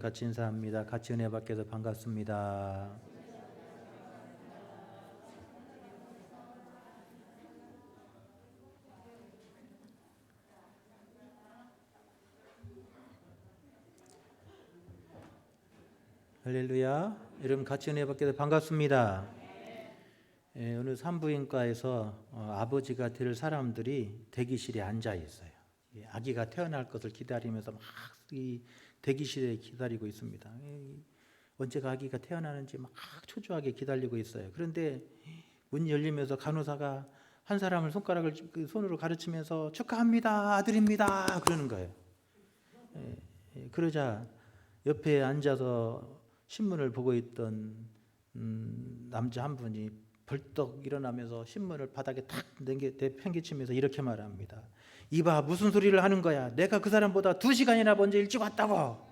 같이 인사합니다. 같이 은혜 받게 반갑습니다. 할렐루야. 여러분 같이 은혜 받게 반갑습니다. 오늘 산부인과에서 아버지가 될 사람들이 대기실에 앉아 있어요. 아기가 태어날 것을 기다리면서 막 이 대기실에 기다리고 있습니다. 언제가 아기가 태어나는지 막 초조하게 기다리고 있어요. 그런데 문이 열리면서 간호사가 한 사람을 손으로 가르치면서 축하합니다, 아들입니다 그러는 거예요. 그러자 옆에 앉아서 신문을 보고 있던 남자 한 분이 벌떡 일어나면서 신문을 바닥에 탁 내팽개치면서 이렇게 말합니다. 이봐, 무슨 소리를 하는 거야? 내가 그 사람보다 2시간이나 먼저 일찍 왔다고.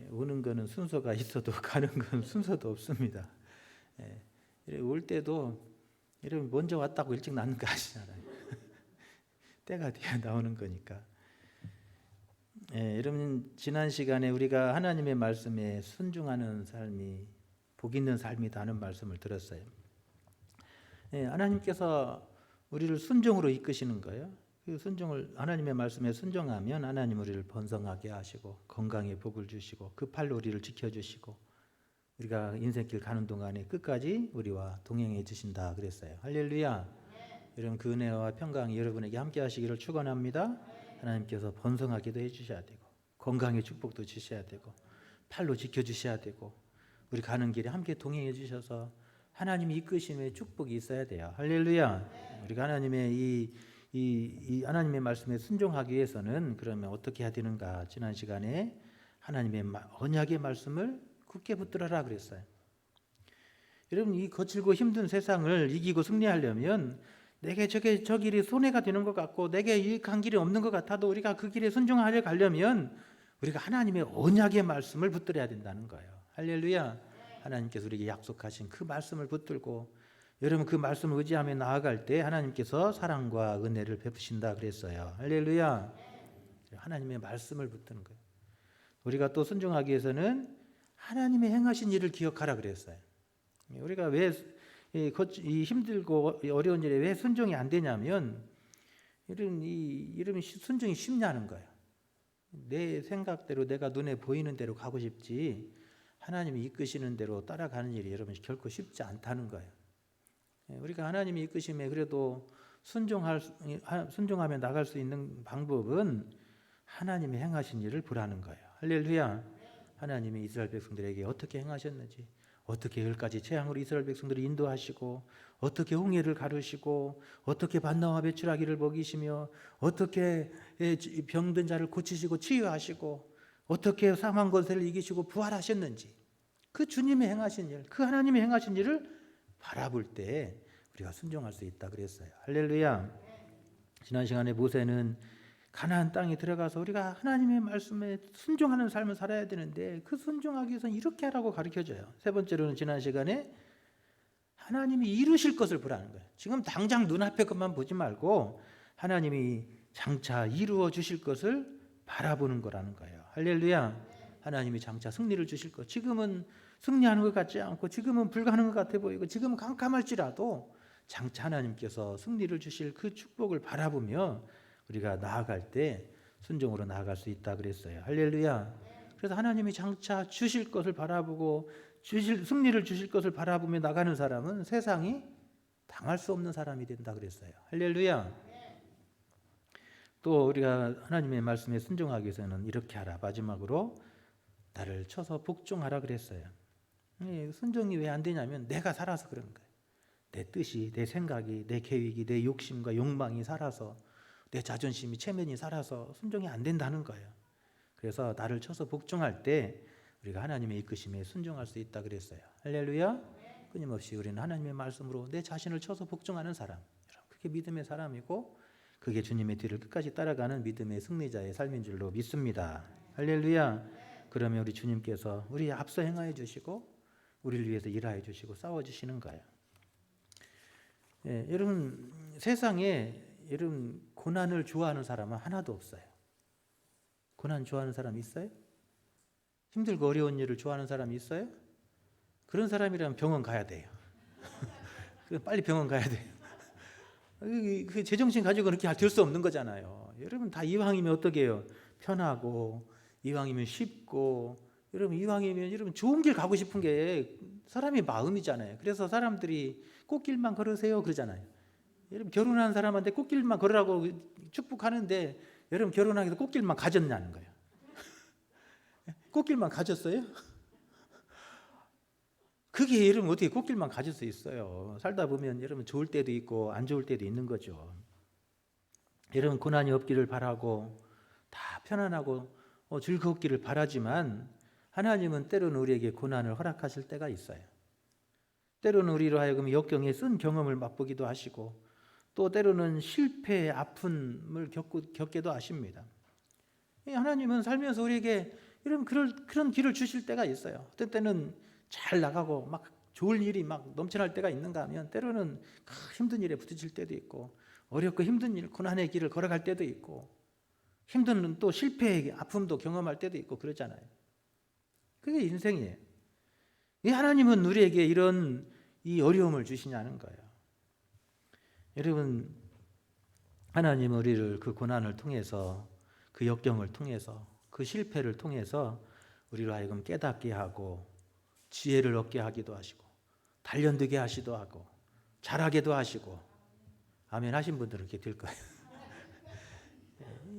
오는 거는 순서가 있어도 가는 건 순서도 없습니다. 올 때도 여러분 먼저 왔다고 일찍 나는 거 아시잖아요. 때가 돼야 나오는 거니까. 여러분 지난 시간에 우리가 하나님의 말씀에 순종하는 삶이 복 있는 삶이라는 말씀을 들었어요. 하나님께서 우리를 순종으로 이끄시는 거예요. 그 순종을 하나님의 말씀에 순종하면 하나님 우리를 번성하게 하시고 건강에 복을 주시고 그 팔로 우리를 지켜주시고 우리가 인생길 가는 동안에 끝까지 우리와 동행해 주신다 그랬어요. 할렐루야. 여러분 그 은혜와 평강이 여러분에게 함께 하시기를 축원합니다. 하나님께서 번성하기도 해주셔야 되고 건강의 축복도 주셔야 되고 팔로 지켜주셔야 되고 우리 가는 길에 함께 동행해 주셔서 하나님이 이끄심의 축복이 있어야 돼요. 할렐루야. 우리가 하나님의 이 하나님의 말씀에 순종하기 위해서는 그러면 어떻게 해야 되는가? 지난 시간에 하나님의 언약의 말씀을 굳게 붙들어라 그랬어요. 여러분 이 거칠고 힘든 세상을 이기고 승리하려면 내게 저 길이 손해가 되는 것 같고 내게 유익한 길이 없는 것 같아도 우리가 그 길에 순종하려 가려면 우리가 하나님의 언약의 말씀을 붙들어야 된다는 거예요. 할렐루야. 하나님께서 우리에게 약속하신 그 말씀을 붙들고 여러분 그 말씀을 의지하며 나아갈 때 하나님께서 사랑과 은혜를 베푸신다 그랬어요. 할렐루야. 하나님의 말씀을 붙드는 거예요. 우리가 또 순종하기 위해서는 하나님의 행하신 일을 기억하라 그랬어요. 우리가 왜 힘들고 어려운 일에 왜 순종이 안 되냐면 이런 순종이 쉽냐는 거예요. 내 생각대로 내가 눈에 보이는 대로 가고 싶지 하나님이 이끄시는 대로 따라가는 일이 여러분 결코 쉽지 않다는 거예요. 우리가 하나님이 이끄심에 그래도 순종하며 나갈 수 있는 방법은 하나님이 행하신 일을 보라는 거예요. 할렐루야. 하나님이 이스라엘 백성들에게 어떻게 행하셨는지 어떻게 10가지 재앙으로 이스라엘 백성들을 인도하시고 어떻게 홍해를 가르시고 어떻게 반나와 메추라기를 먹이시며 어떻게 병든 자를 고치시고 치유하시고 어떻게 사망 권세를 이기시고 부활하셨는지 그 주님의 행하신 일, 그 하나님의 행하신 일을 바라볼 때 우리가 순종할 수 있다 그랬어요. 할렐루야. 지난 시간에 모세는 가나안 땅에 들어가서 우리가 하나님의 말씀에 순종하는 삶을 살아야 되는데 그 순종하기 위해서는 이렇게 하라고 가르쳐줘요. 세 번째로는 지난 시간에 하나님이 이루실 것을 보라는 거예요. 지금 당장 눈앞에 것만 보지 말고 하나님이 장차 이루어 주실 것을 바라보는 거라는 거예요. 할렐루야. 하나님이 장차 승리를 주실 것. 지금은 승리하는 것 같지 않고 지금은 불가능한 것 같아 보이고 지금은 깜깜할지라도 장차 하나님께서 승리를 주실 그 축복을 바라보며 우리가 나아갈 때 순종으로 나아갈 수 있다 그랬어요. 할렐루야. 그래서 하나님이 장차 주실 것을 바라보고 승리를 주실 것을 바라보며 나가는 사람은 세상이 당할 수 없는 사람이 된다 그랬어요. 할렐루야. 또 우리가 하나님의 말씀에 순종하기 위해서는 이렇게 하라. 마지막으로 나를 쳐서 복종하라 그랬어요. 순종이 왜 안 되냐면 내가 살아서 그런 거예요. 내 뜻이, 내 생각이, 내 계획이, 내 욕심과 욕망이 살아서 내 자존심이 체면이 살아서 순종이 안 된다는 거예요. 그래서 나를 쳐서 복종할 때 우리가 하나님의 이끄심에 순종할 수 있다 그랬어요. 할렐루야. 끊임없이 우리는 하나님의 말씀으로 내 자신을 쳐서 복종하는 사람, 그게 믿음의 사람이고 그게 주님의 뒤를 끝까지 따라가는 믿음의 승리자의 삶인 줄로 믿습니다. 할렐루야. 그러면 우리 주님께서 우리 앞서 행하여 주시고 우리를 위해서 일하여 주시고 싸워 주시는 거예요. 여러분 세상에 여러분 고난을 좋아하는 사람은 하나도 없어요. 고난 좋아하는 사람 있어요? 힘들고 어려운 일을 좋아하는 사람이 있어요? 그런 사람이라면 병원 가야 돼요. 빨리 병원 가야 돼요. 그 제정신 가지고 그렇게 될 수 없는 거잖아요. 여러분 다 이왕이면 어떻게 해요? 편하고 이왕이면 쉽고 여러분 이왕이면 여러분 좋은 길 가고 싶은 게 사람의 마음이잖아요. 그래서 사람들이 꽃길만 걸으세요 그러잖아요. 여러분 결혼한 사람한테 꽃길만 걸으라고 축복하는데 여러분 결혼하기 위해서 꽃길만 가졌냐는 거예요. 꽃길만 가졌어요? 그게 여러분 어떻게 꽃길만 가질 수 있어요? 살다 보면 여러분 좋을 때도 있고 안 좋을 때도 있는 거죠. 여러분 고난이 없기를 바라고 다 편안하고 즐겁기를 바라지만 하나님은 때로는 우리에게 고난을 허락하실 때가 있어요. 때로는 우리로 하여금 역경에 쓴 경험을 맛보기도 하시고 또 때로는 실패의 아픔을 겪게도 하십니다. 하나님은 살면서 우리에게 이런 그런 길을 주실 때가 있어요. 어떤 때는 잘 나가고 막 좋을 일이 막 넘쳐날 때가 있는가 하면 때로는 힘든 일에 부딪힐 때도 있고 어렵고 힘든 일, 고난의 길을 걸어갈 때도 있고 힘든 또 실패의 아픔도 경험할 때도 있고 그러잖아요. 그게 인생이에요. 왜 하나님은 우리에게 이런 이 어려움을 주시냐는 거예요. 여러분 하나님은 우리를 그 고난을 통해서 그 역경을 통해서 그 실패를 통해서 우리로 하여금 깨닫게 하고 지혜를 얻게 하기도 하시고 단련되게 하시도 하고 잘하게도 하시고 아멘 하신 분들은 이렇게 될 거예요.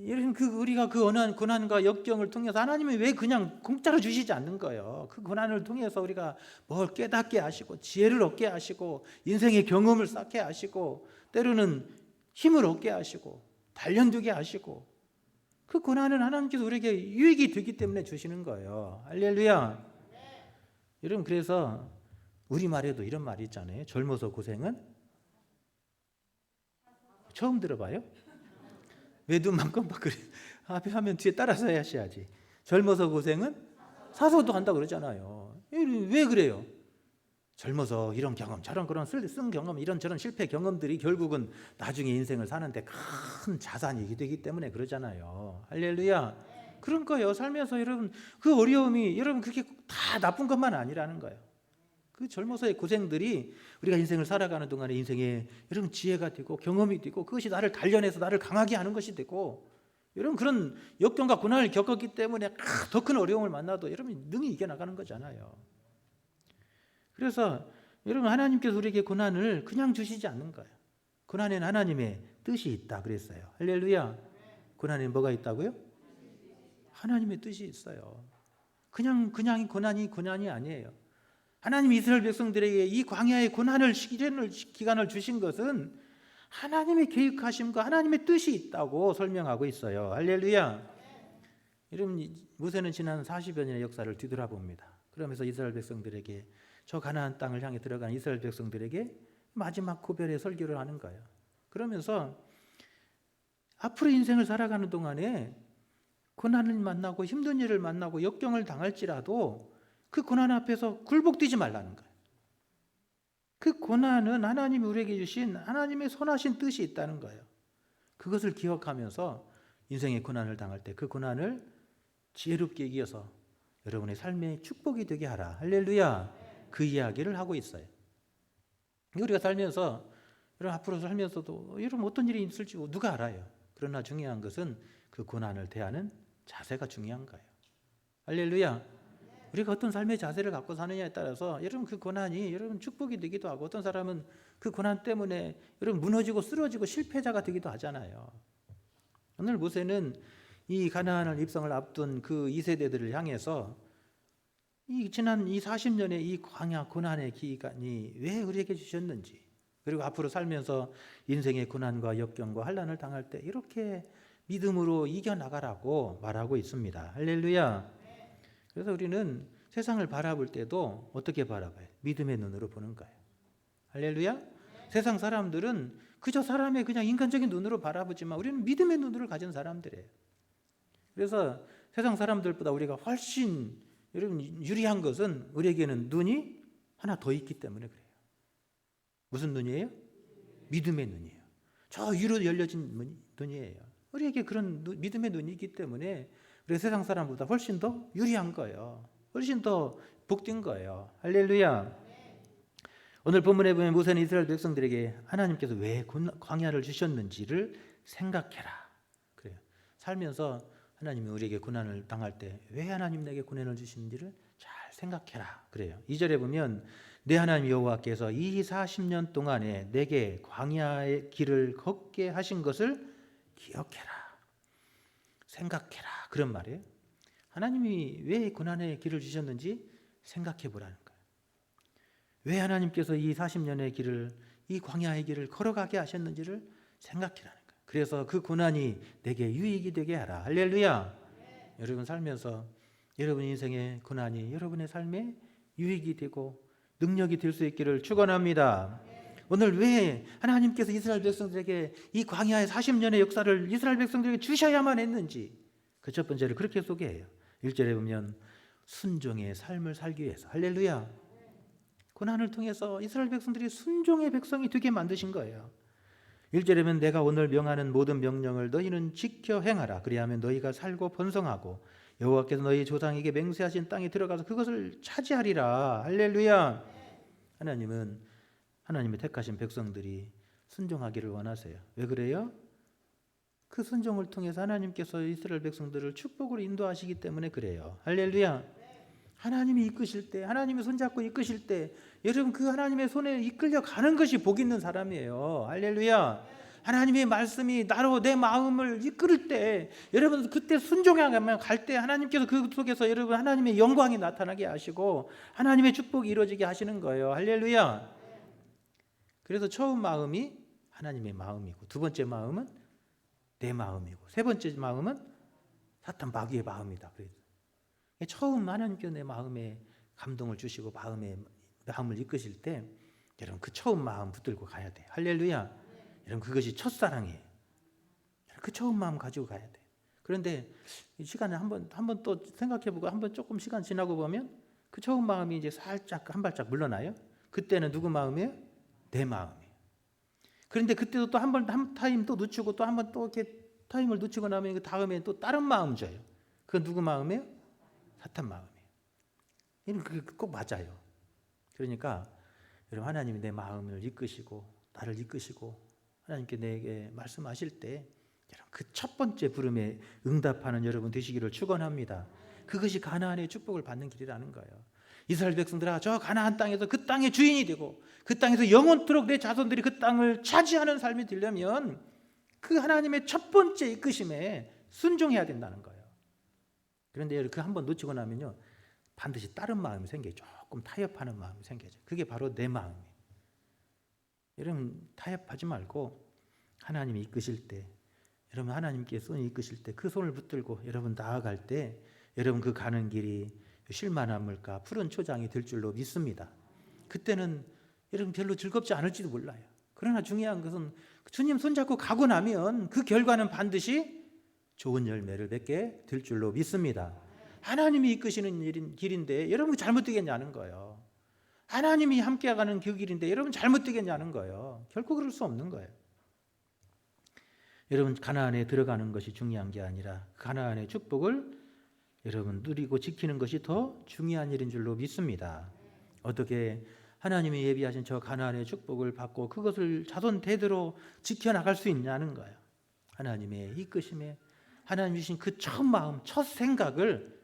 여러분 우리가 그 고난과 역경을 통해서 하나님이 왜 그냥 공짜로 주시지 않는 거예요. 그 고난을 통해서 우리가 뭘 깨닫게 하시고 지혜를 얻게 하시고 인생의 경험을 쌓게 하시고 때로는 힘을 얻게 하시고 단련되게 하시고 그 고난은 하나님께서 우리에게 유익이 되기 때문에 주시는 거예요. 할렐루야. 여러분 그래서 우리말에도 이런 말이 있잖아요. 젊어서 고생은 처음 들어봐요? 왜 눈만 깜빡거려? 앞에 하면 뒤에 따라서 하셔야지. 젊어서 고생은 사서도 한다고 그러잖아요. 왜 그래요? 젊어서 이런 경험 저런 그런 쓴 경험 이런저런 실패 경험들이 결국은 나중에 인생을 사는데 큰 자산이 되기 때문에 그러잖아요. 할렐루야. 그런 거예요. 살면서 여러분 그 어려움이 여러분 그게 다 나쁜 것만 아니라는 거예요. 그 젊어서의 고생들이 우리가 인생을 살아가는 동안에 인생에 여러분 지혜가 되고 경험이 되고 그것이 나를 단련해서 나를 강하게 하는 것이 되고 여러분 그런 역경과 고난을 겪었기 때문에 더 큰 어려움을 만나도 여러분 능히 이겨나가는 거잖아요. 그래서 여러분 하나님께서 우리에게 고난을 그냥 주시지 않는 거예요. 고난에는 하나님의 뜻이 있다 그랬어요. 할렐루야. 고난에 뭐가 있다고요? 하나님의 뜻이 있어요. 그냥 고난이 아니에요. 하나님이 이스라엘 백성들에게 이 광야의 고난을 기간을 주신 것은 하나님의 계획하심과 하나님의 뜻이 있다고 설명하고 있어요. 할렐루야. 여러분 모세는 지난 40여 년의 역사를 뒤돌아봅니다. 그러면서 이스라엘 백성들에게 저 가나안 땅을 향해 들어간 이스라엘 백성들에게 마지막 고별의 설교를 하는 거예요. 그러면서 앞으로 인생을 살아가는 동안에 고난을 만나고 힘든 일을 만나고 역경을 당할지라도 그 고난 앞에서 굴복되지 말라는 거예요. 그 고난은 하나님이 우리에게 주신 하나님의 선하신 뜻이 있다는 거예요. 그것을 기억하면서 인생의 고난을 당할 때 그 고난을 지혜롭게 이겨서 여러분의 삶의 축복이 되게 하라. 할렐루야. 그 이야기를 하고 있어요. 우리가 살면서 여러분 앞으로 살면서도 여러분 어떤 일이 있을지 누가 알아요. 그러나 중요한 것은 그 고난을 대하는 자세가 중요한 거예요. 할렐루야. 우리가 어떤 삶의 자세를 갖고 사느냐에 따라서 여러분 그 고난이 여러분 축복이 되기도 하고 어떤 사람은 그 고난 때문에 여러분 무너지고 쓰러지고 실패자가 되기도 하잖아요. 오늘 모세는 이 가나안을 입성을 앞둔 그 2세대들을 향해서 지난 이 40년의 이 광야 고난의 기간이 왜 우리에게 주셨는지 그리고 앞으로 살면서 인생의 고난과 역경과 환난을 당할 때 이렇게 믿음으로 이겨나가라고 말하고 있습니다. 할렐루야. 그래서 우리는 세상을 바라볼 때도 어떻게 바라봐요? 믿음의 눈으로 보는 거예요. 할렐루야. 세상 사람들은 그저 사람의 그냥 인간적인 눈으로 바라보지만 우리는 믿음의 눈으로 가진 사람들이에요. 그래서 세상 사람들보다 우리가 훨씬 여러분 유리한 것은 우리에게는 눈이 하나 더 있기 때문에 그래요. 무슨 눈이에요? 믿음의 눈이에요. 저 위로 열려진 눈이에요. 우리에게 그런 믿음의 눈이 있기 때문에 우리 세상 사람보다 훨씬 더 유리한 거예요. 훨씬 더 복된 거예요. 할렐루야. 오늘 본문에 보면 모세는 이스라엘 백성들에게 하나님께서 왜 광야를 주셨는지를 생각해라. 그래요. 살면서 하나님이 우리에게 고난을 당할 때 왜 하나님 내게 고난을 주시는지를 잘 생각해라. 그래요. 2절에 보면 내 하나님 여호와께서 이 40년 동안에 내게 광야의 길을 걷게 하신 것을 기억해라. 생각해라. 그런 말이에요. 하나님이 왜 고난의 길을 주셨는지 생각해 보라는 거예요. 왜 하나님께서 이 40년의 길을, 이 광야의 길을 걸어가게 하셨는지를 생각해라는 거예요. 그래서 그 고난이 내게 유익이 되게 하라. 할렐루야. 여러분 살면서 여러분 인생의 고난이 여러분의 삶에 유익이 되고 능력이 될 수 있기를 축원합니다. 오늘 왜 하나님께서 이스라엘 백성들에게 이 광야의 40년의 역사를 이스라엘 백성들에게 주셔야만 했는지 그 첫 번째를 그렇게 소개해요. 1절에 보면 순종의 삶을 살기 위해서. 할렐루야. 고난을 통해서 이스라엘 백성들이 순종의 백성이 되게 만드신 거예요. 1절에 보면 내가 오늘 명하는 모든 명령을 너희는 지켜 행하라. 그리하면 너희가 살고 번성하고 여호와께서 너희 조상에게 맹세하신 땅에 들어가서 그것을 차지하리라. 할렐루야. 하나님은 하나님의 택하신 백성들이 순종하기를 원하세요. 왜 그래요? 그 순종을 통해서 하나님께서 이스라엘 백성들을 축복으로 인도하시기 때문에 그래요. 할렐루야. 하나님이 이끄실 때, 하나님이 손잡고 이끄실 때 여러분 그 하나님의 손에 이끌려 가는 것이 복 있는 사람이에요. 할렐루야. 하나님의 말씀이 나로 내 마음을 이끌을 때 여러분 그때 순종하면 갈 때 하나님께서 그 속에서 여러분 하나님의 영광이 나타나게 하시고 하나님의 축복이 이루어지게 하시는 거예요. 할렐루야. 그래서 처음 마음이 하나님의 마음이고 두 번째 마음은 내 마음이고 세 번째 마음은 사탄 마귀의 마음이다. 그래서 처음 하나님께서 내 마음에 감동을 주시고 마음을 이끄실 때 여러분 그 처음 마음 붙들고 가야 돼. 할렐루야. 여러분 그것이 첫사랑이에요. 그 처음 마음 가지고 가야 돼. 그런데 이 시간에 한번 또 생각해보고 한번 조금 시간 지나고 보면 그 처음 마음이 이제 살짝 한 발짝 물러나요. 그때는 누구 마음이에요? 내 마음이에요. 그런데 그때도 또 한 타임 또 놓치고 또 한 번 또 이렇게 타임을 놓치고 나면 그 다음에 또 다른 마음 줘요. 그건 누구 마음이에요? 사탄 마음이에요. 이건 그게 꼭 맞아요. 그러니까 여러분 하나님이 내 마음을 이끄시고 나를 이끄시고 하나님께 내게 말씀하실 때 그 첫 번째 부름에 응답하는 여러분 되시기를 축원합니다. 그것이 가나안의 축복을 받는 길이라는 거예요. 이스라엘 백성들아 저 가나안 땅에서 그 땅의 주인이 되고 그 땅에서 영원토록 내 자손들이 그 땅을 차지하는 삶이 되려면 그 하나님의 첫 번째 이끄심에 순종해야 된다는 거예요. 그런데 그 한번 놓치고 나면요 반드시 다른 마음이 생겨요. 조금 타협하는 마음이 생겨요. 그게 바로 내 마음이에요. 여러분 타협하지 말고 하나님이 이끄실 때 여러분 하나님께 손이 이끄실 때 그 손을 붙들고 여러분 나아갈 때 여러분 그 가는 길이 쉴만한 물가 푸른 초장이 될 줄로 믿습니다. 그때는 여러분 별로 즐겁지 않을지도 몰라요. 그러나 중요한 것은 주님 손잡고 가고 나면 그 결과는 반드시 좋은 열매를 맺게 될 줄로 믿습니다. 하나님이 이끄시는 길인데 여러분 잘못되겠냐는 거예요. 하나님이 함께 가는 그 길인데 여러분 잘못되겠냐는 거예요. 결코 그럴 수 없는 거예요. 여러분 가나안에 들어가는 것이 중요한 게 아니라 가나안의 축복을 여러분 누리고 지키는 것이 더 중요한 일인 줄로 믿습니다. 어떻게 하나님이 예비하신 저 가나안의 축복을 받고 그것을 자손 대대로 지켜나갈 수 있냐는 거예요. 하나님의 이끄심에 하나님 주신 그 첫 마음, 첫 생각을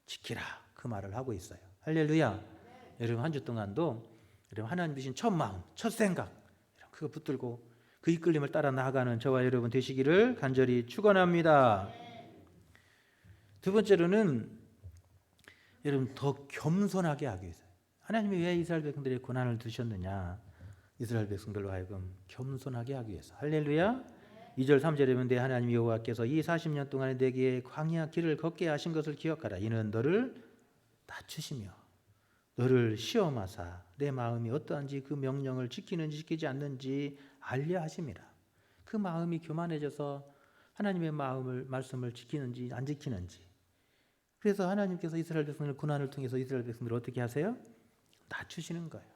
지키라 그 말을 하고 있어요. 할렐루야. 여러분 한 주 동안도 여러분 하나님 주신 첫 마음, 첫 생각 그거 붙들고 그 이끌림을 따라 나아가는 저와 여러분 되시기를 간절히 축원합니다. 두 번째로는 여러분 더 겸손하게 하기 위해서 하나님이 왜 이스라엘 백성들의 고난을 두셨느냐 이스라엘 백성들로 하여금 겸손하게 하기 위해서 할렐루야. 2절 3절에 보면 내 하나님 여호와께서 이 40년 동안에 내게 광야 길을 걷게 하신 것을 기억하라. 이는 너를 낮추시며 너를 시험하사 내 마음이 어떠한지 그 명령을 지키는지 지키지 않는지 알려 하심이라. 그 마음이 교만해져서 하나님의 말씀을 지키는지 안 지키는지. 그래서 하나님께서 이스라엘 백성들 고난을 통해서 이스라엘 백성들을 어떻게 하세요? 낮추시는 거예요.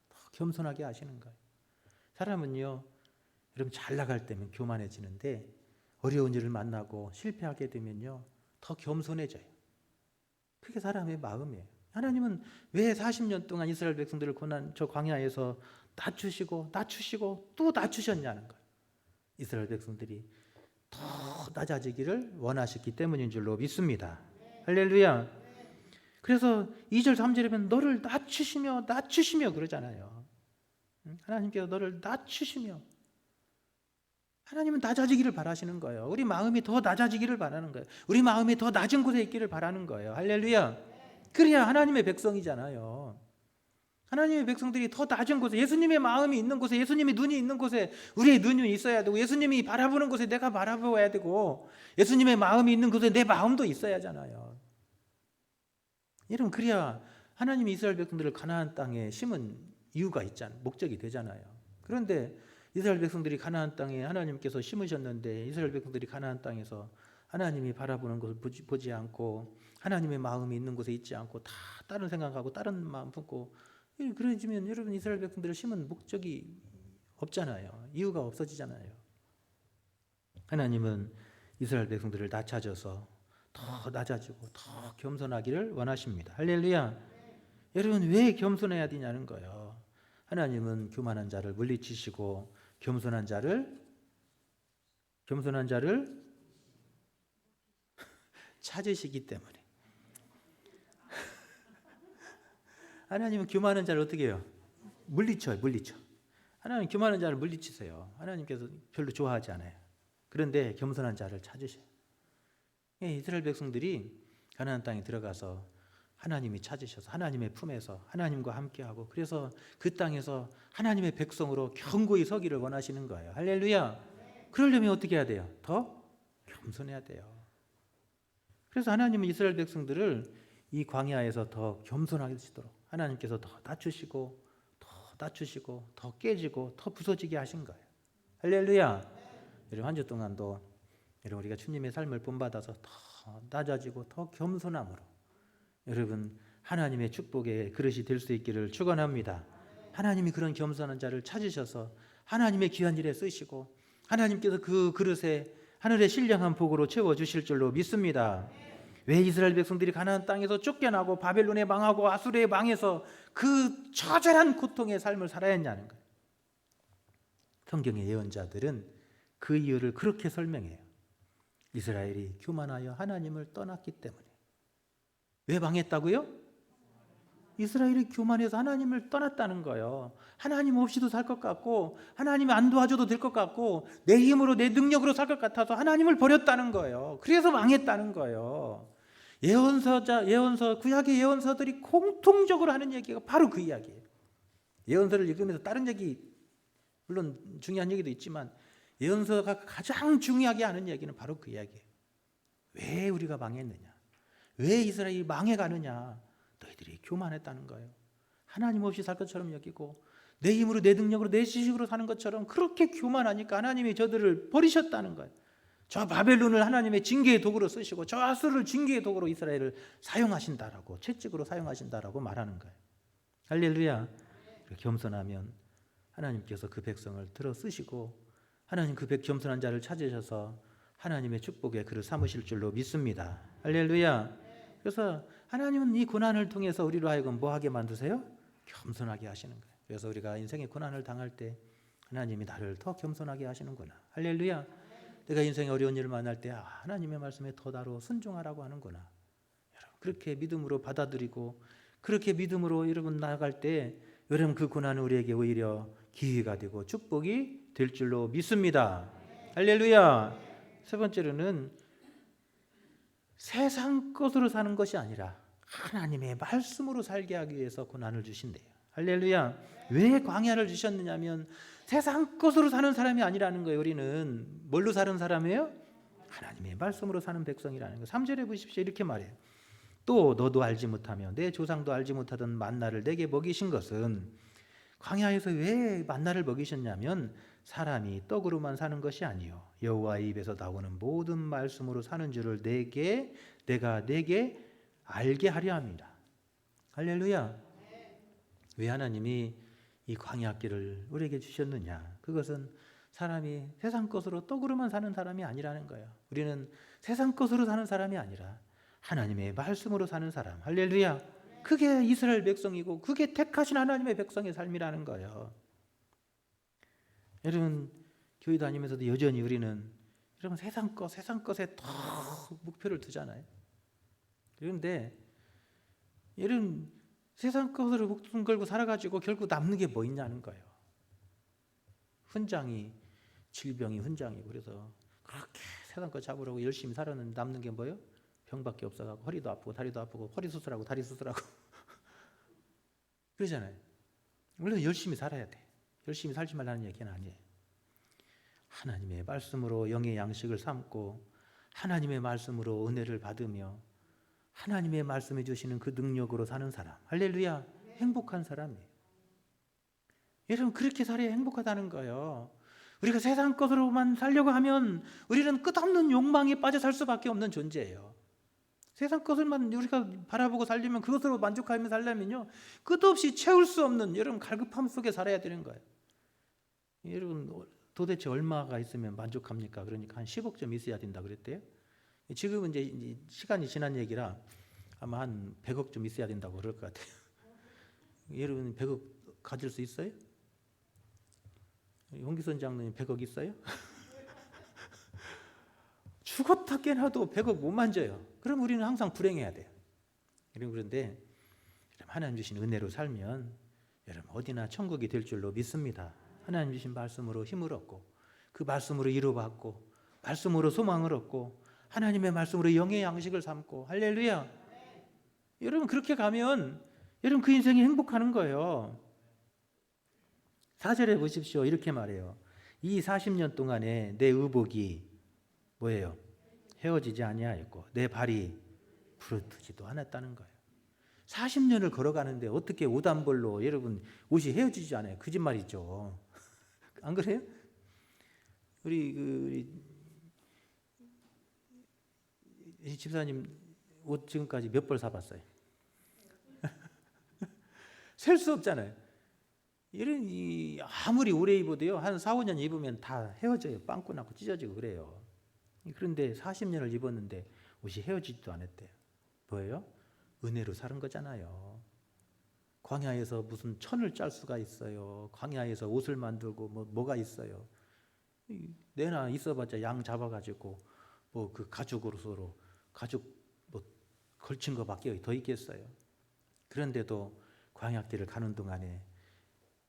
더 겸손하게 하시는 거예요. 사람은요 여러분 잘 나갈 때면 교만해지는데 어려운 일을 만나고 실패하게 되면요, 더 겸손해져요. 그게 사람의 마음이에요. 하나님은 왜 40년 동안 이스라엘 백성들을 고난 저 광야에서 낮추시고 또 낮추셨냐는 거예요. 이스라엘 백성들이 더 낮아지기를 원하셨기 때문인 줄로 믿습니다. 할렐루야. 그래서 2절 3절에 보면 너를 낮추시며 그러잖아요. 하나님께서 너를 낮추시며, 하나님은 낮아지기를 바라시는 거예요. 우리 마음이 더 낮아지기를 바라는 거예요. 우리 마음이 더 낮은 곳에 있기를 바라는 거예요. 할렐루야. 그래야 하나님의 백성이잖아요. 하나님의 백성들이 더 낮은 곳에, 예수님의 마음이 있는 곳에, 예수님의 눈이 있는 곳에 우리의 눈이 있어야 되고, 예수님이 바라보는 곳에 내가 바라보아야 되고, 예수님의 마음이 있는 곳에 내 마음도 있어야 하잖아요. 여러분, 그래야 하나님이 이스라엘 백성들을 가나안 땅에 심은 이유가 있잖아요. 목적이 되잖아요. 그런데 이스라엘 백성들이 가나안 땅에 하나님께서 심으셨는데, 이스라엘 백성들이 가나안 땅에서 하나님이 바라보는 것을 보지 않고, 하나님의 마음이 있는 곳에 있지 않고 다 다른 생각하고 다른 마음 품고, 그러시면 여러분, 이스라엘 백성들을 심은 목적이 없잖아요. 이유가 없어지잖아요. 하나님은 이스라엘 백성들을 낮춰져서 더 낮아지고 더 겸손하기를 원하십니다. 할렐루야. 여러분, 왜 겸손해야 되냐는 거예요. 하나님은 교만한 자를 물리치시고 겸손한 자를 찾으시기 때문에. 하나님은 교만한 자를 어떻게 해요? 물리쳐. 하나님 교만한 자를 물리치세요. 하나님께서 별로 좋아하지 않아요. 그런데 겸손한 자를 찾으셔요. 이스라엘 백성들이 가나안 땅에 들어가서 하나님이 찾으셔서 하나님의 품에서 하나님과 함께하고, 그래서 그 땅에서 하나님의 백성으로 견고히 서기를 원하시는 거예요. 할렐루야. 그러려면 어떻게 해야 돼요? 더 겸손해야 돼요. 그래서 하나님은 이스라엘 백성들을 이 광야에서 더 겸손하게 하시도록 하나님께서 더 낮추시고 더 깨지고 더 부서지게 하신 거예요. 할렐루야. 여러분, 한 주 동안도 여러분, 우리가 주님의 삶을 본받아서 더 낮아지고 더 겸손함으로 여러분, 하나님의 축복의 그릇이 될 수 있기를 축원합니다. 하나님이 그런 겸손한 자를 찾으셔서 하나님의 귀한 일에 쓰시고, 하나님께서 그 그릇에 하늘의 신령한 복으로 채워주실 줄로 믿습니다. 왜 이스라엘 백성들이 가나안 땅에서 쫓겨나고 바벨론에 망하고 아수르에 망해서 그 처절한 고통의 삶을 살아야 했냐는 거예요. 성경의 예언자들은 그 이유를 그렇게 설명해요. 이스라엘이 교만하여 하나님을 떠났기 때문에. 왜 망했다고요? 이스라엘이 교만해서 하나님을 떠났다는 거예요. 하나님 없이도 살 것 같고, 하나님이 안 도와줘도 될 것 같고, 내 힘으로 내 능력으로 살 것 같아서 하나님을 버렸다는 거예요. 그래서 망했다는 거예요. 구약의 예언서들이 공통적으로 하는 얘기가 바로 그 이야기예요. 예언서를 읽으면서 다른 얘기, 물론 중요한 얘기도 있지만 예언서가 가장 중요하게 하는 얘기는 바로 그 이야기예요. 왜 우리가 망했느냐? 왜 이스라엘이 망해가느냐? 너희들이 교만했다는 거예요. 하나님 없이 살 것처럼 여기고, 내 힘으로 내 능력으로 내 지식으로 사는 것처럼 그렇게 교만하니까 하나님이 저들을 버리셨다는 거예요. 저 바벨론을 하나님의 징계의 도구로 쓰시고, 저 아수르를 징계의 도구로 이스라엘을 사용하신다라고, 채찍으로 사용하신다라고 말하는 거예요. 할렐루야. 겸손하면 하나님께서 그 백성을 들어 쓰시고, 하나님 그 겸손한 자를 찾으셔서 하나님의 축복의 그릇 삼으실 줄로 믿습니다. 할렐루야. 그래서 하나님은 이 고난을 통해서 우리로 하여금 뭐하게 만드세요? 겸손하게 하시는 거예요. 그래서 우리가 인생의 고난을 당할 때 하나님이 나를 더 겸손하게 하시는구나. 할렐루야. 내가 인생의 어려운 일을 만날 때 하나님의 말씀에 더 나로 순종하라고 하는구나. 여러분, 그렇게 믿음으로 받아들이고 그렇게 믿음으로 여러분 나아갈 때 여러분, 그 고난은 우리에게 오히려 기회가 되고 축복이 될 줄로 믿습니다. 할렐루야. 세 번째로는 세상 것으로 사는 것이 아니라 하나님의 말씀으로 살게 하기 위해서 고난을 주신대요. 할렐루야. 왜 광야를 주셨느냐면 세상 것으로 사는 사람이 아니라는 거예요. 우리는 뭘로 사는 사람이에요? 하나님의 말씀으로 사는 백성이라는 거예요. 3절에 보십시오. 이렇게 말해요. 또 너도 알지 못하며 내 조상도 알지 못하던 만나를 내게 먹이신 것은, 광야에서 왜 만나를 먹이셨냐면 사람이 떡으로만 사는 것이 아니요 여호와의 입에서 나오는 모든 말씀으로 사는 줄을 내가 내게 알게 하려 합니다. 할렐루야. 왜 하나님이 이 광야길을 우리에게 주셨느냐? 그것은 사람이 세상 것으로 떡으로만 사는 사람이 아니라는 거예요. 우리는 세상 것으로 사는 사람이 아니라 하나님의 말씀으로 사는 사람. 할렐루야. 그게 이스라엘 백성이고 그게 택하신 하나님의 백성의 삶이라는 거예요. 여러분 교회 다니면서도 여전히 우리는 여러분 세상 것에 더 목표를 두잖아요. 그런데 여러분 세상 것으로 목숨 걸고 살아가지고 결국 남는 게 뭐 있냐는 거예요. 질병이 훈장이고 그래서 그렇게 세상 것 잡으려고 열심히 살았는데 남는 게 뭐예요? 병밖에 없어가지고 허리도 아프고 다리도 아프고 허리 수술하고 다리 수술하고 그러잖아요. 물론 열심히 살아야 돼. 열심히 살지 말라는 얘기는 아니에요. 하나님의 말씀으로 영의 양식을 삼고 하나님의 말씀으로 은혜를 받으며 하나님의 말씀해 주시는 그 능력으로 사는 사람. 할렐루야. 행복한 사람이에요. 여러분 그렇게 살아야 행복하다는 거예요. 우리가 세상 것으로만 살려고 하면 우리는 끝없는 욕망에 빠져 살 수밖에 없는 존재예요. 세상 것을만 우리가 바라보고 살려면 그것으로 만족하며 살려면요 끝없이 채울 수 없는 여러분 갈급함 속에 살아야 되는 거예요. 여러분 도대체 얼마가 있으면 만족합니까? 그러니까 한 10억 좀 있어야 된다 그랬대요. 지금은 이제 시간이 지난 얘기라 아마 한 100억 좀 있어야 된다고 그럴 것 같아요. 여러분 100억 가질 수 있어요? 홍기선 장로님 100억 있어요? 죽었다 깨나도 100억 못 만져요. 그럼 우리는 항상 불행해야 돼요. 그런데 하나님 주신 은혜로 살면 여러분 어디나 천국이 될 줄로 믿습니다. 하나님 주신 말씀으로 힘을 얻고 그 말씀으로 위로받고 말씀으로 소망을 얻고 하나님의 말씀으로 영의 양식을 삼고 할렐루야. 여러분 그렇게 가면 여러분 그 인생이 행복하는 거예요. 4절에 보십시오. 이렇게 말해요. 이 40년 동안에 내 의복이 뭐예요? 헤어지지 아니하였고 내 발이 부르트지도 않았다는 거예요. 40년을 걸어가는데 어떻게 오단벌로 여러분 옷이 헤어지지 않아요? 거짓말이죠. 안 그래요? 우리 집사님 옷 지금까지 몇 벌 사봤어요? 셀 수 없잖아요. 이런 아무리 오래 입어도요 한 4, 5년 입으면 다 헤어져요. 빵꾸 나고 찢어지고 그래요. 그런데 40년을 입었는데 옷이 헤어지지도 않았대요. 뭐예요? 은혜로 사는 거잖아요. 광야에서 무슨 천을 짤 수가 있어요. 광야에서 옷을 만들고 뭐가 있어요. 내나 있어봤자 양 잡아가지고 뭐 그 가죽으로 가죽 뭐 걸친 거밖에 더 있겠어요. 그런데도 광야길을 가는 동안에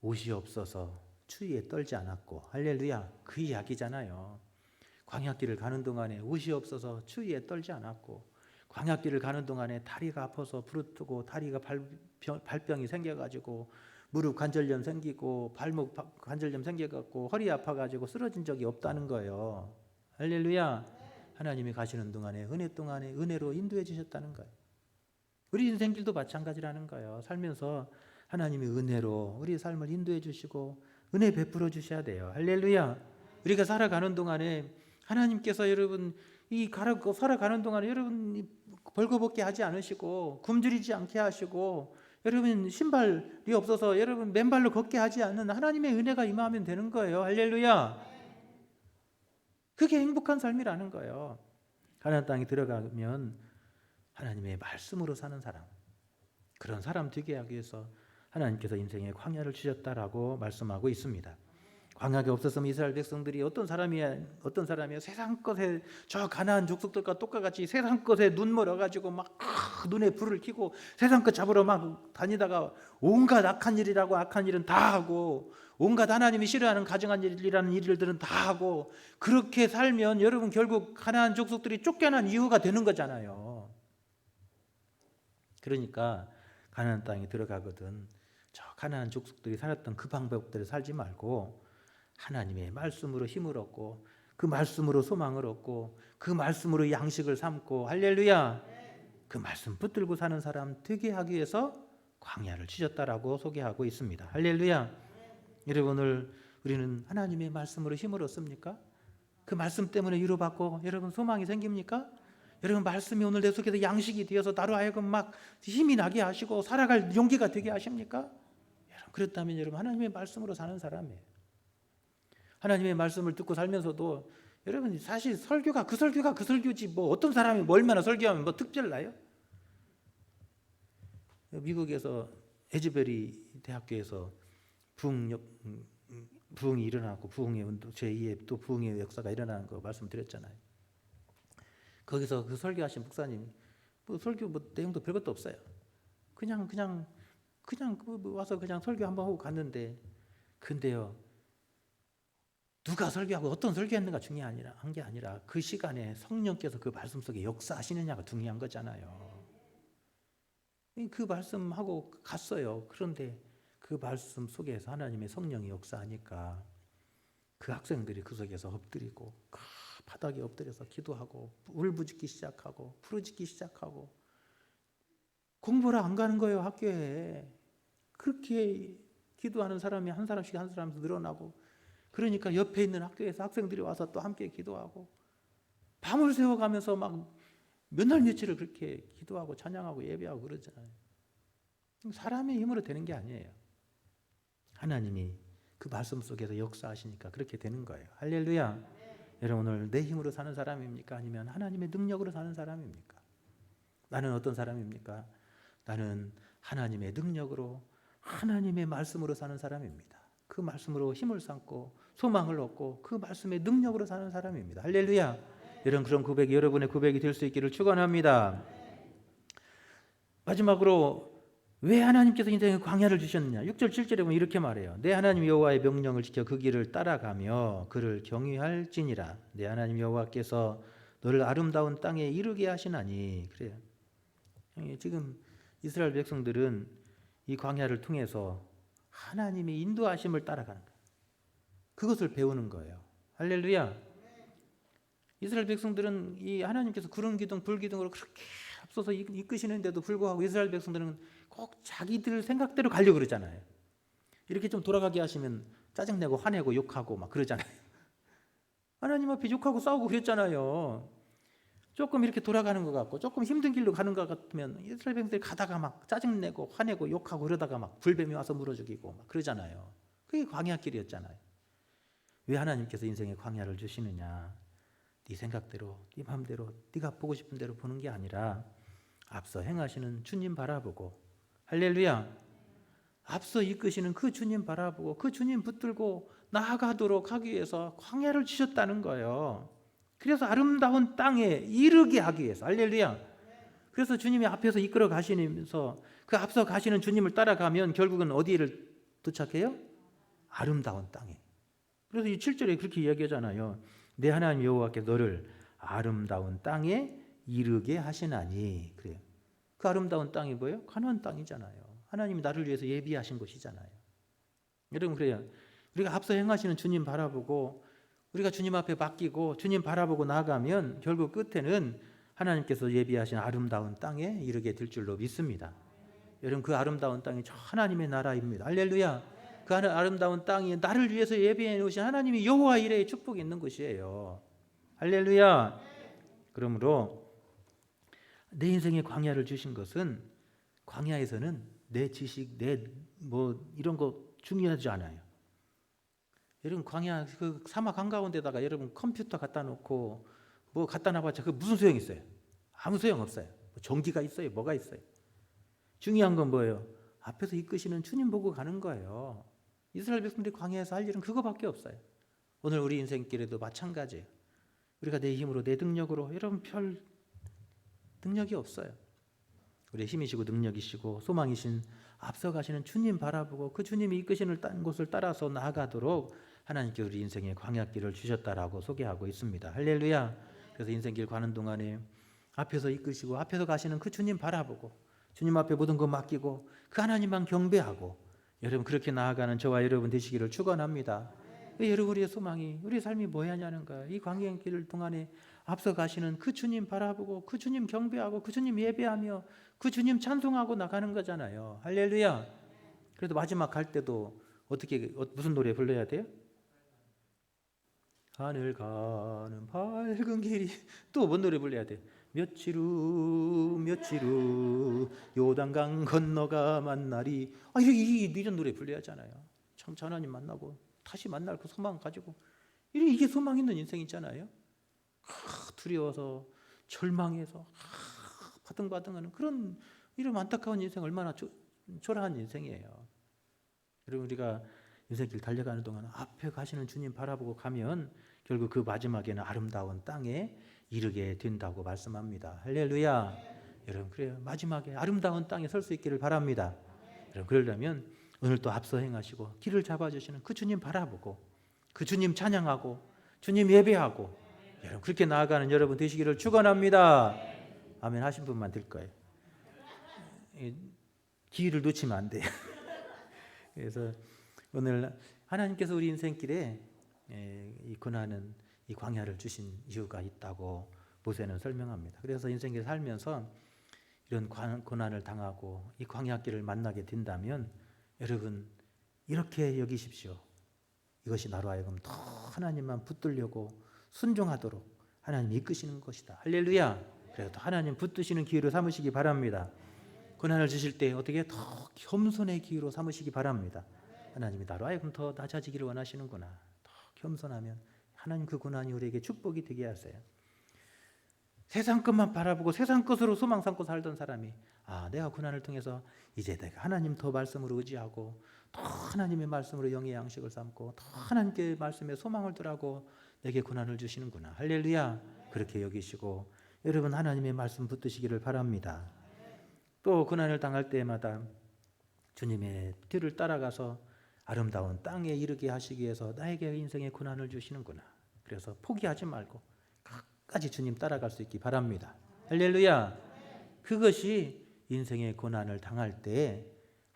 옷이 없어서 추위에 떨지 않았고 할렐루야. 그 이야기잖아요. 광야길을 가는 동안에 옷이 없어서 추위에 떨지 않았고 광야길을 가는 동안에 다리가 아파서 부르트고 다리가 발병이 생겨가지고 무릎 관절염 생기고 발목 관절염 생겨갖고 허리 아파가지고 쓰러진 적이 없다는 거예요. 할렐루야. 하나님이 가시는 동안에 은혜 동안에 은혜로 인도해 주셨다는 거예요. 우리 인생길도 마찬가지라는 거예요. 살면서 하나님이 은혜로 우리의 삶을 인도해 주시고 은혜 베풀어 주셔야 돼요. 할렐루야. 우리가 살아가는 동안에 하나님께서 여러분 살아가는 동안에 여러분 벌거벗게 하지 않으시고 굶주리지 않게 하시고 여러분 신발이 없어서 여러분 맨발로 걷게 하지 않는 하나님의 은혜가 임하면 되는 거예요. 할렐루야. 그게 행복한 삶이라는 거예요. 가나안 땅에 들어가면 하나님의 말씀으로 사는 사람, 그런 사람 되게 하기 위해서 하나님께서 인생에 광야를 주셨다라고 말씀하고 있습니다. 광야가 없었으면 이스라엘 백성들이 어떤 사람이에요? 세상 것에 저 가나안 족속들과 똑같이 세상 것에 눈 멀어가지고 막 눈에 불을 켜고 세상 것 잡으러 막 다니다가 온갖 악한 일이라고 악한 일은 다 하고 온갖 하나님이 싫어하는 가증한 일이라는 일들은 다 하고 그렇게 살면 여러분 결국 가나안 족속들이 쫓겨난 이유가 되는 거잖아요. 그러니까 가나안 땅에 들어가거든 저 가나안 족속들이 살았던 그 방법대로 살지 말고 하나님의 말씀으로 힘을 얻고 그 말씀으로 소망을 얻고 그 말씀으로 양식을 삼고 할렐루야. 그 말씀 붙들고 사는 사람 되게 하기 위해서 광야를 주셨다라고 소개하고 있습니다. 할렐루야. 여러분 우리는 하나님의 말씀으로 힘을 얻습니까? 그 말씀 때문에 위로받고 여러분 소망이 생깁니까? 여러분 말씀이 오늘 내 속에서 양식이 되어서 나로 하여금 막 힘이 나게 하시고 살아갈 용기가 되게 하십니까? 여러분 그렇다면 여러분 하나님의 말씀으로 사는 사람이에요. 하나님의 말씀을 듣고 살면서도 여러분 사실 설교가 그 설교지 뭐 어떤 사람이 뭐 얼마나 설교하면 뭐 특별나요? 미국에서 에즈베리 대학교에서 부흥이 일어나고 부흥의 운동 제2의 또 부흥의 역사가 일어나는 거 말씀드렸잖아요. 거기서 그 설교하신 목사님 뭐 설교 뭐 내용도 별것도 없어요. 그냥 와서 그냥 설교 한번 하고 갔는데 근데요. 누가 설교하고 어떤 설교했는가 중요한 게 아니라 그 시간에 성령께서 그 말씀 속에 역사하시느냐가 중요한 거잖아요. 그 말씀하고 갔어요. 그런데 그 말씀 속에서 하나님의 성령이 역사하니까 그 학생들이 그 속에서 엎드리고 바닥에 엎드려서 기도하고 울부짖기 시작하고 부르짖기 시작하고 공부를 안 가는 거예요. 학교에. 그렇게 기도하는 사람이 한 사람씩 늘어나고 그러니까 옆에 있는 학교에서 학생들이 와서 또 함께 기도하고 밤을 새워가면서 막 몇 날 며칠을 그렇게 기도하고 찬양하고 예배하고 그러잖아요. 사람의 힘으로 되는 게 아니에요. 하나님이 그 말씀 속에서 역사하시니까 그렇게 되는 거예요. 할렐루야. 여러분 오늘 내 힘으로 사는 사람입니까? 아니면 하나님의 능력으로 사는 사람입니까? 나는 어떤 사람입니까? 나는 하나님의 능력으로 하나님의 말씀으로 사는 사람입니다. 그 말씀으로 힘을 삼고 소망을 얻고 그 말씀의 능력으로 사는 사람입니다. 할렐루야. 이런 그런 고백이 여러분의 고백이 될 수 있기를 축원합니다. 마지막으로 왜 하나님께서 인생에 광야를 주셨느냐? 6절 7절에 보면 이렇게 말해요. 내 하나님 여호와의 명령을 지켜 그 길을 따라가며 그를 경외할지니라. 내 하나님 여호와께서 너를 아름다운 땅에 이르게 하시나니. 그래요. 지금 이스라엘 백성들은 이 광야를 통해서 하나님의 인도하심을 따라가는 거예요. 그것을 배우는 거예요. 할렐루야. 이스라엘 백성들은 이 하나님께서 구름 기둥 불 기둥으로 그렇게 앞서서 이끄시는데도 불구하고 이스라엘 백성들은 꼭 자기들 생각대로 가려고 그러잖아요. 이렇게 좀 돌아가게 하시면 짜증내고 화내고 욕하고 막 그러잖아요. 하나님 앞에 욕하고 싸우고 그랬잖아요. 조금 이렇게 돌아가는 것 같고 조금 힘든 길로 가는 것 같으면 이스라엘 백성들이 가다가 막 짜증내고 화내고 욕하고 그러다가 막 불뱀이 와서 물어 죽이고 막 그러잖아요. 그게 광야길이었잖아요. 왜 하나님께서 인생에 광야를 주시느냐? 네 생각대로 네 마음대로 네가 보고 싶은 대로 보는 게 아니라 앞서 행하시는 주님 바라보고 할렐루야. 앞서 이끄시는 그 주님 바라보고 그 주님 붙들고 나아가도록 하기 위해서 광야를 주셨다는 거예요. 그래서 아름다운 땅에 이르게 하기 위해서 할렐루야. 그래서 주님이 앞에서 이끌어 가시면서 그 앞서 가시는 주님을 따라가면 결국은 어디를 도착해요? 아름다운 땅에. 그래서 이 7절에 그렇게 이야기하잖아요. 내 하나님 여호와께 너를 아름다운 땅에 이르게 하시나니. 그래요. 그 아름다운 땅이 뭐예요? 가나안 땅이잖아요. 하나님이 나를 위해서 예비하신 곳이잖아요. 여러분 그래요. 우리가 앞서 행하시는 주님 바라보고 우리가 주님 앞에 맡기고 주님 바라보고 나아가면 결국 끝에는 하나님께서 예비하신 아름다운 땅에 이르게 될 줄로 믿습니다. 여러분 그 아름다운 땅이 저 하나님의 나라입니다. 할렐루야. 그 아름다운 땅이 나를 위해서 예비해 놓으신 하나님이 여호와 이레의 축복이 있는 곳이에요. 할렐루야. 그러므로 내 인생에 광야를 주신 것은 광야에서는 내 지식, 내 뭐 이런 거 중요하지 않아요. 여러분 광야 그 사막 한가운데다가 여러분 컴퓨터 갖다 놓고 뭐 갖다 놔봤자 그 무슨 소용 있어요? 아무 소용 없어요. 전기가 있어요? 뭐가 있어요? 중요한 건 뭐예요? 앞에서 이끄시는 주님 보고 가는 거예요. 이스라엘 백성들이 광야에서 할 일은 그거밖에 없어요. 오늘 우리 인생길에도 마찬가지예요. 우리가 내 힘으로 내 능력으로 여러분 별 능력이 없어요. 우리의 힘이시고 능력이시고 소망이신 앞서 가시는 주님 바라보고 그 주님이 이끄시는 곳을 따라서 나아가도록 하나님께 우리 인생의 광야길을 주셨다라고 소개하고 있습니다. 할렐루야. 그래서 인생길 가는 동안에 앞에서 이끄시고 앞에서 가시는 그 주님 바라보고 주님 앞에 모든 것 맡기고 그 하나님만 경배하고 여러분 그렇게 나아가는 저와 여러분 되시기를 축원합니다. 여러분 우리의 소망이 우리의 삶이 뭐냐는 거예요. 이 광야길 동안에 앞서 가시는 그 주님 바라보고 그 주님 경배하고 그 주님 예배하며 그 주님 찬송하고 나가는 거잖아요. 할렐루야. 그래도 마지막 갈 때도 어떻게 무슨 노래 불러야 돼요? 하늘 가는 밝은 길이 또 뭔 노래 불러야 돼요? 며칠 후 요단강 건너가 만나리. 이런 노래 불러야 하잖아요. 참 하나님 만나고 다시 만날 그 소망 가지고 이게 소망 있는 인생 있잖아요. 두려워서 절망해서 바등바등하는 그런 이런 안타까운 인생 얼마나 초라한 인생이에요. 여러분 우리가 인생길 달려가는 동안 앞에 가시는 주님 바라보고 가면 결국 그 마지막에는 아름다운 땅에 이르게 된다고 말씀합니다. 할렐루야. 여러분 그래요. 마지막에 아름다운 땅에 설 수 있기를 바랍니다. 여러분 그러려면 오늘 또 앞서 행하시고 길을 잡아주시는 그 주님 바라보고 그 주님 찬양하고 주님 예배하고 여러분 그렇게 나아가는 여러분 되시기를 축원합니다. 아멘 하신 분만 될 거예요. 기회를 놓치면 안 돼요. 그래서 오늘 하나님께서 우리 인생길에 이 고난은 이 광야를 주신 이유가 있다고 모세는 설명합니다. 그래서 인생길 살면서 이런 고난을 당하고 이 광야길을 만나게 된다면 여러분 이렇게 여기십시오. 이것이 나로 하여금 더 하나님만 붙들려고 순종하도록 하나님이 이끄시는 것이다. 할렐루야. 그래서 하나님 붙드시는 기회로 삼으시기 바랍니다. 고난을 주실 때 어떻게 더 겸손의 기회로 삼으시기 바랍니다. 하나님이 나로 하여금 더 낮아지기를 원하시는구나. 더 겸손하면 하나님 그 고난이 우리에게 축복이 되게 하세요. 세상 것만 바라보고 세상 것으로 소망 삼고 살던 사람이 내가 고난을 통해서 이제 내가 하나님 더 말씀으로 의지하고 더 하나님의 말씀으로 영의 양식을 삼고 더 하나님께 말씀에 소망을 두라고 내게 고난을 주시는구나. 할렐루야. 그렇게 여기시고 여러분 하나님의 말씀 붙드시기를 바랍니다. 또 고난을 당할 때마다 주님의 뒤를 따라가서 아름다운 땅에 이르게 하시기 위해서 나에게 인생의 고난을 주시는구나. 그래서 포기하지 말고 끝까지 주님 따라갈 수 있기 바랍니다. 할렐루야. 그것이 인생의 고난을 당할 때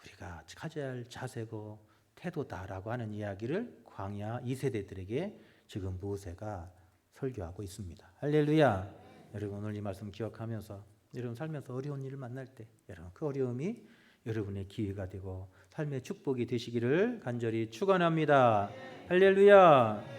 우리가 가져야 할 자세고 태도다라고 하는 이야기를 광야 2세대들에게 지금 모세가 설교하고 있습니다. 할렐루야. 여러분 오늘 이 말씀 기억하면서 여러분 살면서 어려운 일을 만날 때 여러분 그 어려움이 여러분의 기회가 되고 삶의 축복이 되시기를 간절히 축원합니다. 할렐루야.